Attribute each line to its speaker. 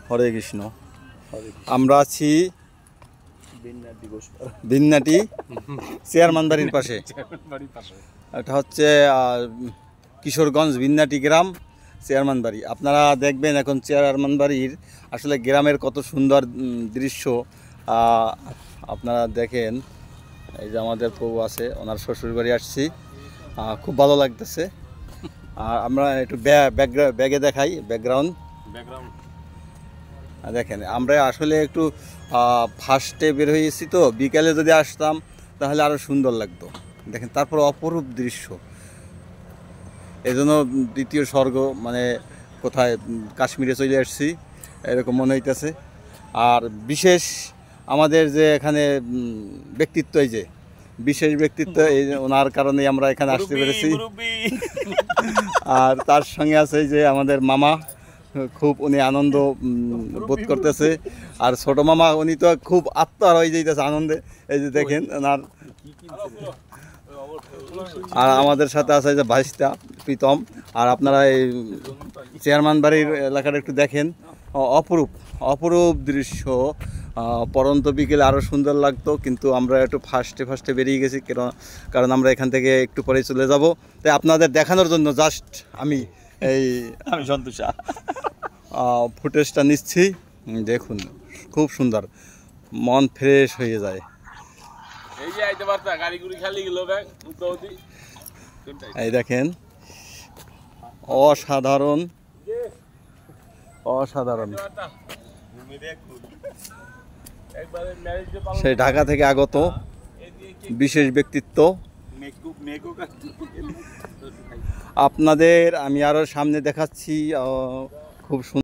Speaker 1: হরে কৃষ্ণ। আমরা আছি বিন্নাটি চেয়ারম্যান বাড়ির পাশে। এটা হচ্ছে কিশোরগঞ্জ বিন্নাটি গ্রাম চেয়ারম্যান বাড়ি। আপনারা দেখবেন এখন চেয়ারম্যান বাড়ির আসলে গ্রামের কত সুন্দর দৃশ্য আপনারা দেখেন। এই যে আমাদের প্রভু আছে, ওনার শ্বশুর বাড়ি আসছি, খুব ভালো লাগতেছে। আর আমরা একটু ব্যাগে দেখাই ব্যাকগ্রাউন্ড দেখেন। আমরা আসলে একটু ফার্স্টে বের হয়েছি, তো বিকালে যদি আসতাম তাহলে আরও সুন্দর লাগতো। দেখেন তারপর অপরূপ দৃশ্য, এজন্য দ্বিতীয় স্বর্গ মানে কোথায় কাশ্মীরে চলে আসছি এরকম মনে হইতেছে। আর বিশেষ আমাদের যে এখানে ব্যক্তিত্ব, এই যে বিশেষ ব্যক্তিত্ব, এই ওনার কারণে আমরা এখানে আসতে পেরেছি। আর তার সঙ্গে আছে এই যে আমাদের মামা, খুব উনি আনন্দ বোধ করতেছে। আর ছোট মামা উনি তো খুব আত্মার হয়ে যাইতেছে আনন্দে। এই যে দেখেন ওনার। আর আমাদের সাথে আছে যে ভাইস্তা প্রীতম। আর আপনারা এই চেয়ারম্যান বাড়ির এলাকাটা একটু দেখেন, অপরূপ অপরূপ দৃশ্য। পরন্ত বিকেলে আরও সুন্দর লাগতো, কিন্তু আমরা একটু ফার্স্টে বেরিয়ে গেছি, কারণ আমরা এখান থেকে একটু পরে চলে যাব। তাই আপনাদের দেখানোর জন্য জাস্ট আমি সন্তোষ ফুটেজটা নিচ্ছি। দেখুন খুব সুন্দর, মন ফ্রেশ হয়ে যায়। এই দেখেন অসাধারণ অসাধারণ। সেই ঢাকা থেকে আগত বিশেষ ব্যক্তিত্ব আপনাদের আমি আরো সামনে দেখাচ্ছি। খুব সুন্দর।